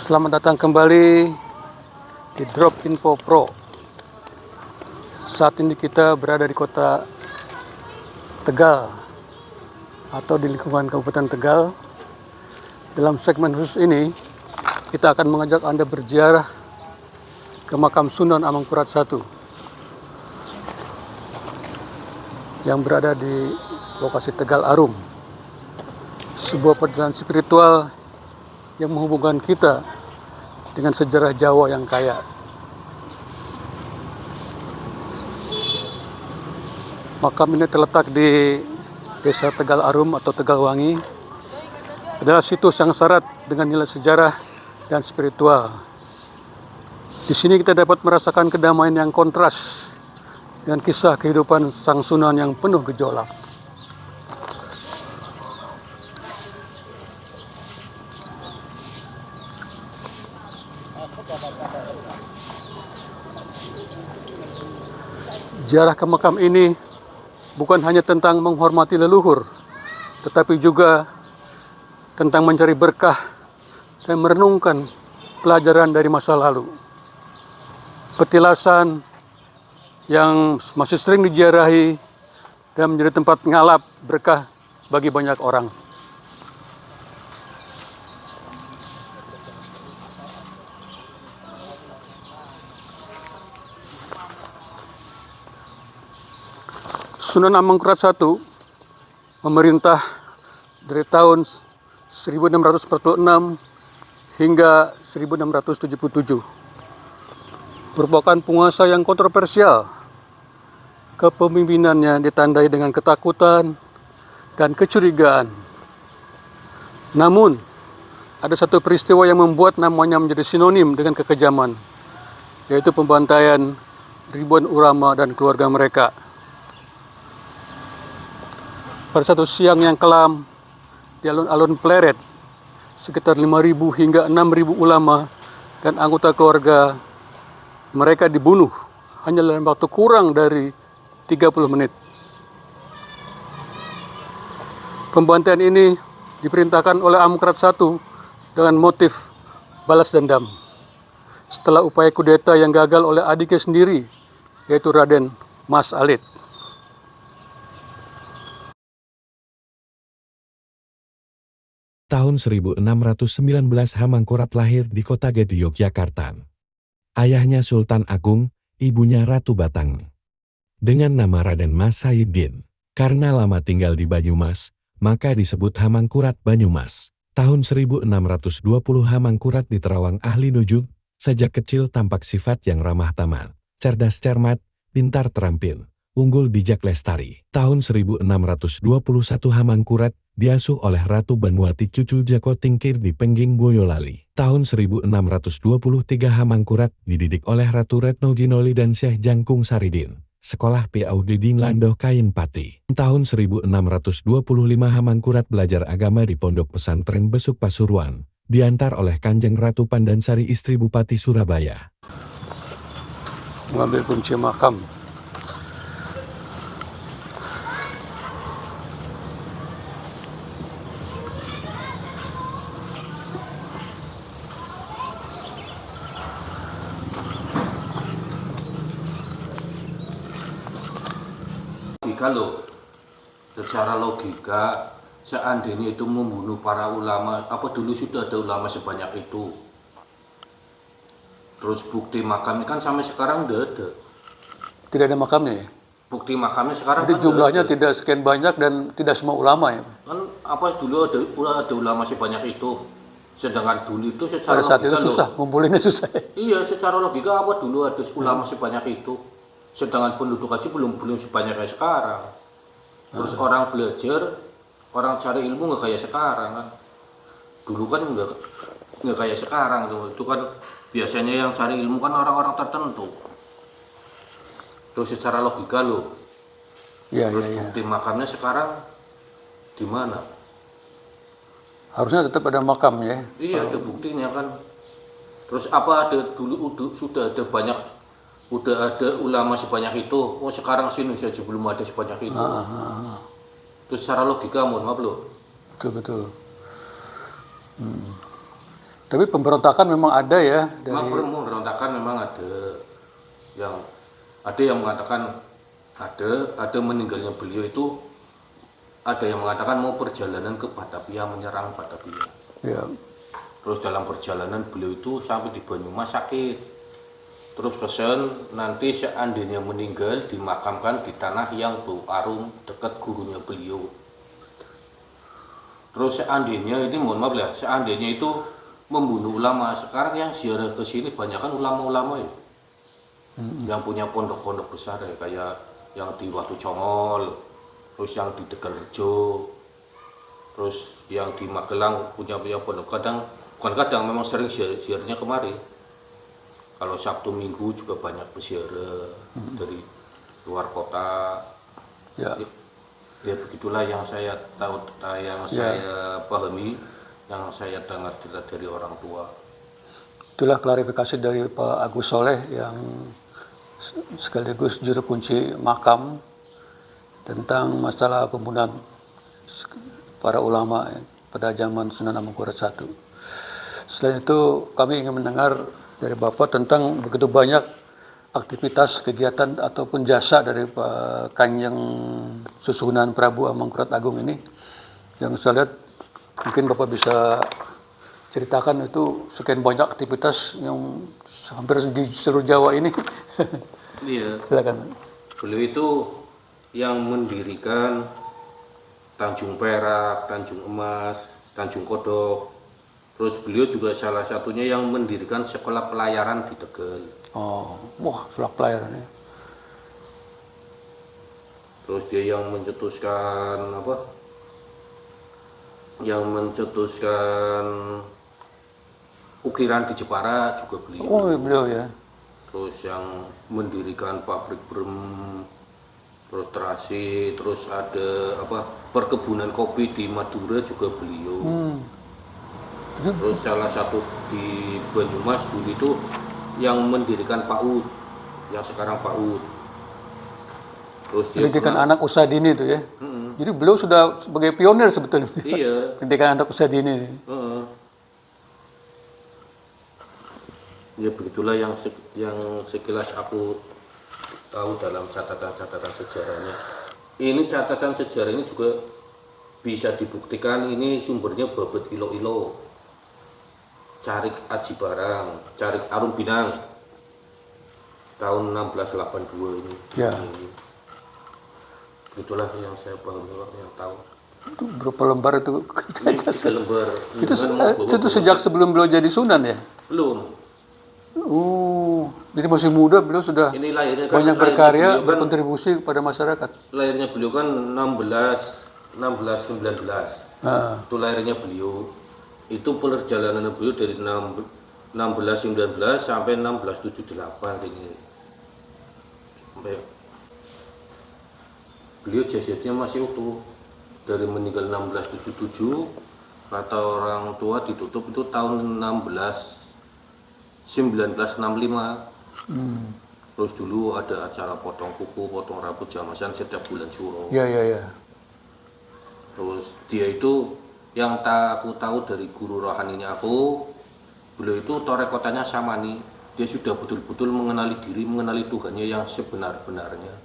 Selamat datang kembali di Drop Info Pro. Saat ini kita berada di kota Tegal atau di lingkungan Kabupaten Tegal. Dalam segmen khusus ini, kita akan mengajak Anda berziarah ke makam Sunan Amangkurat I yang berada di lokasi Tegal Arum. Sebuah perjalanan spiritual yang menghubungkan kita dengan sejarah Jawa yang kaya. Makam ini terletak di Desa Tegal Arum atau Tegalwangi, adalah situs yang syarat dengan nilai sejarah dan spiritual. Di sini kita dapat merasakan kedamaian yang kontras dengan kisah kehidupan Sang Sunan yang penuh gejolak. Ziarah ke makam ini bukan hanya tentang menghormati leluhur, tetapi juga tentang mencari berkah dan merenungkan pelajaran dari masa lalu. Petilasan yang masih sering diziarahi dan menjadi tempat ngalap berkah bagi banyak orang. Sunan Amangkurat I memerintah dari tahun 1646 hingga 1677. Merupakan penguasa yang kontroversial. Kepemimpinannya ditandai dengan ketakutan dan kecurigaan. Namun, ada satu peristiwa yang membuat namanya menjadi sinonim dengan kekejaman, yaitu pembantaian ribuan ulama dan keluarga mereka. Pada satu siang yang kelam di alun-alun Pleret, sekitar 5.000 hingga 6.000 ulama dan anggota keluarga mereka dibunuh hanya dalam waktu kurang dari 30 menit. Pembantaian ini diperintahkan oleh Amangkurat I dengan motif balas dendam setelah upaya kudeta yang gagal oleh adiknya sendiri, yaitu Raden Mas Alit. Tahun 1619 Hamangkurat lahir di Kota Gede, Yogyakarta. Ayahnya Sultan Agung, ibunya Ratu Batang. Dengan nama Raden Mas Saidin. Karena lama tinggal di Banyumas, maka disebut Hamangkurat Banyumas. Tahun 1620 Hamangkurat di Terawang ahli nujuk. Sejak kecil tampak sifat yang ramah tamah, cerdas cermat, pintar terampil, unggul bijak lestari. Tahun 1621 Hamangkurat diasuh oleh Ratu Banwati cucu Jako Tingkir di Pengging Boyolali. Tahun 1623 Hamangkurat dididik oleh Ratu Retno Ginoli dan Syekh Jangkung Saridin. Sekolah PAUD di Landoh Kayin Pati. Tahun 1625 Hamangkurat belajar agama di Pondok Pesantren Besuk Pasuruan. Diantar oleh Kanjeng Ratu Pandansari istri Bupati Surabaya. Mengambil kunci makam. Kalau secara logika seandainya itu membunuh para ulama, apa dulu sudah ada ulama sebanyak itu? Terus bukti makamnya kan sampai sekarang udah ada. Tidak ada makamnya ya? Bukti makamnya sekarang Jadi kan jumlahnya tidak sekian banyak dan tidak semua ulama ya? kan apa dulu ada ulama sebanyak itu. Sedangkan dulu itu secara Pada saat itu logika susah, ngumpulinnya susah ya? Iya, secara logika apa dulu ada ulama sebanyak itu. Sedangkan penduduk aja belum sebanyak kayak sekarang. Terus orang belajar, orang cari ilmu nggak kayak sekarang kan. Dulu kan nggak kayak sekarang tuh. Itu kan biasanya yang cari ilmu kan orang-orang tertentu. Terus secara logika loh. Iya, Terus iya, iya. bukti makamnya sekarang di mana? Harusnya tetap ada makam ya? Iya, ada buktinya kan. Terus apa ada dulu sudah ada banyak, udah ada ulama sebanyak itu? Oh sekarang sini saja belum ada sebanyak itu. Terus secara logika mohon maaf loh. Betul. Tapi pemberontakan memang ada ya Memang dari pemberontakan memang ada yang mengatakan ada meninggalnya beliau itu, ada yang mengatakan mau perjalanan ke Batavia, menyerang Batavia. ya. Terus dalam perjalanan beliau itu sampai di Banyumas sakit. Terus pesan nanti seandainya meninggal dimakamkan di tanah yang bau arum dekat gurunya beliau. Terus seandainya ini mohon maaf ya, seandainya itu membunuh ulama. Sekarang yang ziarah ke sini banyak kan ulama-ulama ya. Yang punya pondok-pondok besar ya, kayak yang di Watu Congol, terus yang di Tegalrejo, terus yang di Magelang punya pondok. Kadang memang sering ziarahnya kemari. Kalau Sabtu Minggu juga banyak peziarah dari luar kota. Ya. Ya begitulah yang saya tahu, yang saya pahami, yang saya dengar cerita dari orang tua. Itulah klarifikasi dari Pak Agus Soleh yang sekaligus juru kunci makam tentang masalah pembunuhan para ulama pada zaman Sunan Ampelkurat I. Selain itu kami ingin mendengar dari Bapak tentang begitu banyak aktivitas, kegiatan ataupun jasa dari Pak Kanjeng Susunan Prabu Amangkurat Agung ini, yang saya lihat mungkin Bapak bisa ceritakan itu sekian banyak aktivitas yang hampir di seluruh Jawa ini. Iya. Silakan. Beliau itu yang mendirikan Tanjung Perak, Tanjung Emas, Tanjung Kodok. Terus beliau juga salah satunya yang mendirikan sekolah pelayaran di Tegal. Oh, wah, sekolah pelayaran ya. Terus dia yang mencetuskan Yang mencetuskan ukiran di Jepara juga beliau. Oh, beliau ya. Terus yang mendirikan pabrik brem, terus terasi, terus ada perkebunan kopi di Madura juga beliau. Terus salah satu di Banyumas dulu itu yang mendirikan PAUD, yang sekarang PAUD. Terus dia Pendidikan anak usaha dini itu ya. Jadi beliau sudah sebagai pionir sebetulnya. Iya. Pendidikan anak usaha dini. Ya begitulah yang sekilas aku tahu dalam catatan-catatan sejarahnya. Ini catatan sejarah ini juga bisa dibuktikan, ini sumbernya Babet Ilo-Ilo, Carik Aji Barang, Carik Arum Binang, tahun 1682 ini. Ya. Itulah yang saya pahami, yang tahu. Itu berapa lembar itu? Ini 3 lembar. Itu sejak sebelum beliau jadi Sunan ya? Belum. Jadi masih muda beliau sudah Ini lahirnya banyak berkarya, berkontribusi kepada masyarakat. Lahirnya beliau kan 1619. Itu lahirnya beliau. Itu perjalanan beliau dari 1619 sampai 1678 ini. Sampai beliau jasadnya masih utuh. Dari meninggal 1677, kata orang tua ditutup itu tahun 1965. Terus dulu ada acara potong kuku, potong rambut jamasan setiap bulan Suro. Iya. Terus dia itu yang aku tahu dari guru rohaninya aku, beliau itu torekotanya Samani. Dia sudah betul-betul mengenali diri, mengenali Tuhannya yang sebenar-benarnya,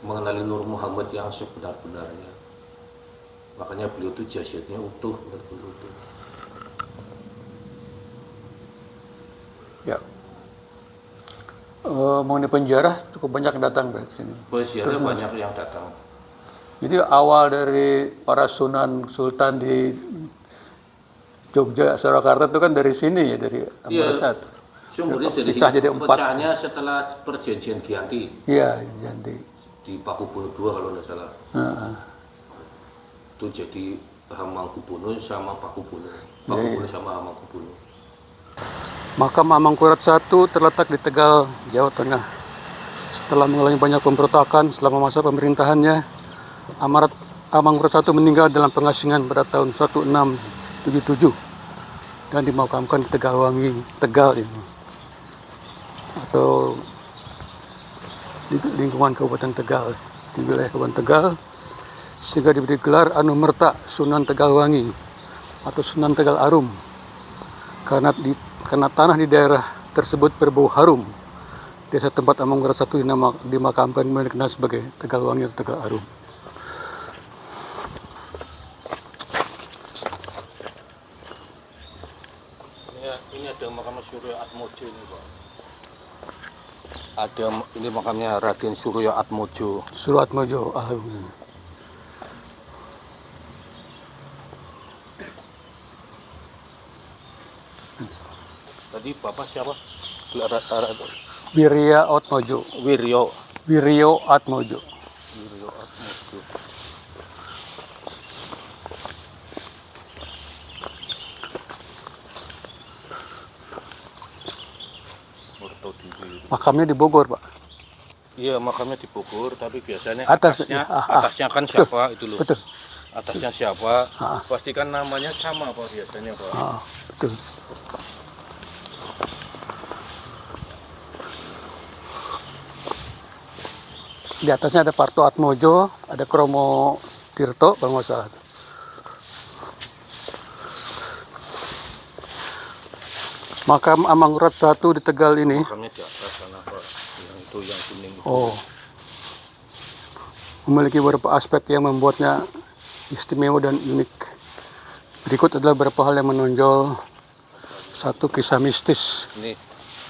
mengenali Nur Muhammad yang sebenar-benarnya. Makanya beliau itu jasadnya utuh, betul-betul utuh. Ya. Mengenai penjara cukup banyak yang datang berarti sini. Penjara banyak yang datang. Jadi awal dari para Sunan Sultan di Jogja, Surakarta itu kan dari sini ya, dari Ampersat. Sumbernya dari Pecah jadi sini. 4. Pecahnya setelah perjanjian Giyanti. Iya, Janti. Di Pakubuno II kalau tidak salah. Itu jadi Hamangkubuno sama Pakubuno. Pakubuno sama Hamangkubuno. Makam Amangkurat I terletak di Tegal, Jawa Tengah. Setelah mengalami banyak pemberontakan selama masa pemerintahannya, Amangkurat I meninggal dalam pengasingan pada tahun 1677 dan dimakamkan di Tegalwangi, Tegal ini, atau di lingkungan Kabupaten Tegal, di wilayah Kabupaten Tegal, sehingga diberi gelar Anumerta Sunan Tegalwangi atau Sunan Tegal Arum karena tanah di daerah tersebut berbau harum. Desa tempat Amangkurat I dimakamkan dikenal sebagai Tegalwangi atau Tegal Arum. Ini ada makam Surya Atmojo ini, Pak. Ini makamnya Raden Surya Atmojo. Suratmojo. Tadi Bapak siapa? Wirya Atmojo. Wiryo. Wiryo Atmojo. Wiryo Atmojo. Makamnya di Bogor, Pak. Iya, makamnya di Bogor, tapi biasanya Atasnya, atasnya kan siapa itu loh. Betul. Atasnya siapa? Ah. Pastikan namanya sama Pak biasanya, Pak. Betul. Di atasnya ada Parto Atmojo, ada Kromo Tirto, kalau nggak salah. Makam Amangkurat I di Tegal ini. Makamnya di atas sana, Pak. Yang itu yang kuning itu. Oh. Memiliki beberapa aspek yang membuatnya istimewa dan unik. Berikut adalah beberapa hal yang menonjol. Satu, kisah mistis. Ini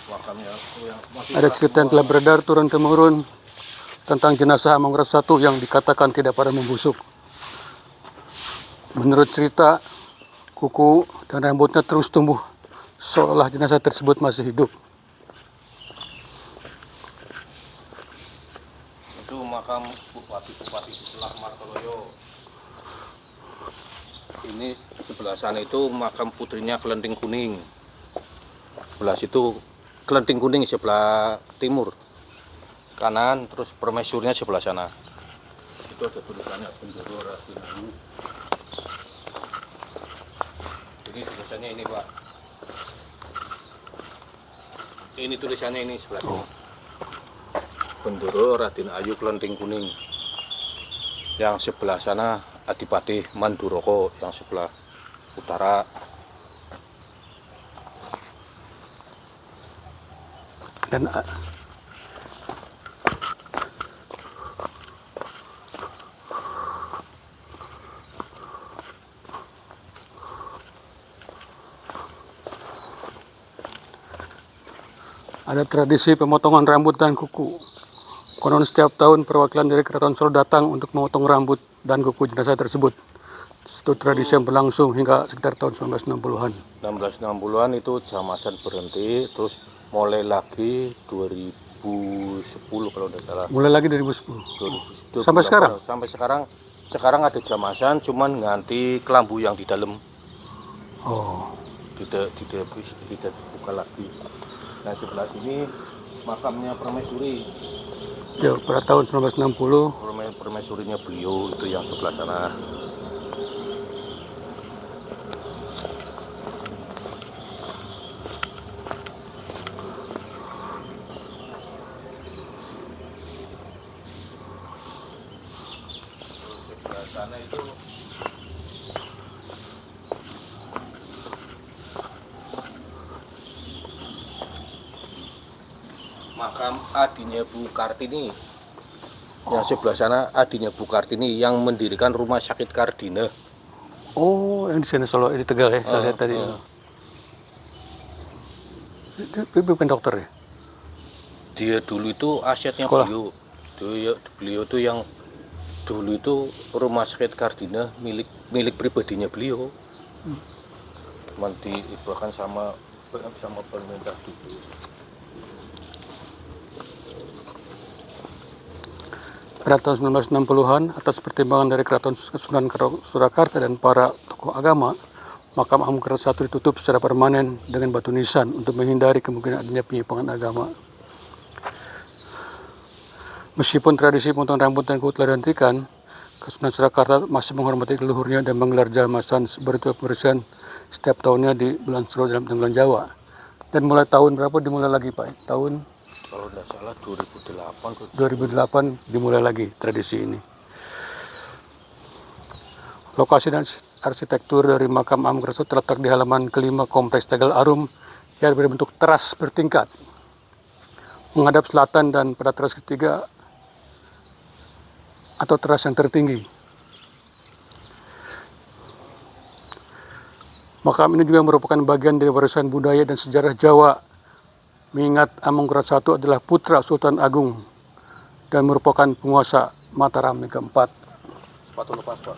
makamnya yang masih Ada cerita yang telah beredar turun-temurun tentang jenazah Amangkurat I yang dikatakan tidak pernah membusuk. Menurut cerita, kuku dan rambutnya terus tumbuh seolah jenazah tersebut masih hidup. itu makam bupati sebelah Martoloyo. Ini sebelah sana itu makam putrinya Kelenting Kuning. Sebelah situ Kelenting Kuning sebelah timur. Kanan, terus permaisurnya sebelah sana. Itu ada tulisannya Bendoro Ratinaju. Ini tulisannya ini, Pak. Ini tulisannya ini sebelah sini. Bendoro Raden Ayu Kelenting Kuning. Yang sebelah sana Adipati Manduroko, yang sebelah utara. Dan ada tradisi pemotongan rambut dan kuku. Konon setiap tahun perwakilan dari Keraton Solo datang untuk memotong rambut dan kuku jenazah tersebut. Itu tradisi yang berlangsung hingga sekitar tahun 1960-an. 1960-an itu Jamasan berhenti, terus mulai lagi 2010 kalau tidak salah. Mulai lagi 2010. 2010. Sampai sekarang? Sampai sekarang ada Jamasan, cuman ganti kelambu yang di dalam. Oh, Tidak buka lagi. Nah sebelah sini makamnya Permaisuri. ya pada tahun 1960. Permaisurinya beliau itu yang sebelah sana. Sebelah sana itu makam adinya Bu Kartini. Yang sebelah sana adinya Bu Kartini yang mendirikan rumah sakit Kardina. Oh, yang di sini Solo, di Tegal ya, saya lihat tadi. Dia bukan dokter ya? Dia dulu itu asetnya Sekolah. beliau tuh yang dulu itu rumah sakit Kardina milik pribadinya beliau. Bahkan sama pemerintah dulu. Pada tahun 1960-an, atas pertimbangan dari Keraton Sunan Surakarta dan para tokoh agama, makam Amangkurat I ditutup secara permanen dengan batu nisan untuk menghindari kemungkinan adanya penyimpangan agama. Meskipun tradisi potong rambut dan kuku telah dihentikan, Sunan Surakarta masih menghormati leluhurnya dan menggelar jamasan beritual pembersihan setiap tahunnya di bulan Suro dalam bulan Jawa. Dan mulai tahun berapa dimulai lagi, Pak? Tahun Kalau tidak salah 2008. 2008 dimulai lagi tradisi ini. Lokasi dan arsitektur dari makam Agung Kerto terletak di halaman kelima Kompleks Tegal Arum yang berbentuk teras bertingkat menghadap selatan, dan pada teras ketiga atau teras yang tertinggi. Makam ini juga merupakan bagian dari warisan budaya dan sejarah Jawa, mengingat Amangkurat I adalah putra Sultan Agung dan merupakan penguasa Mataram yang keempat. Sepatu lepas, Pak.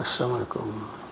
Assalamualaikum.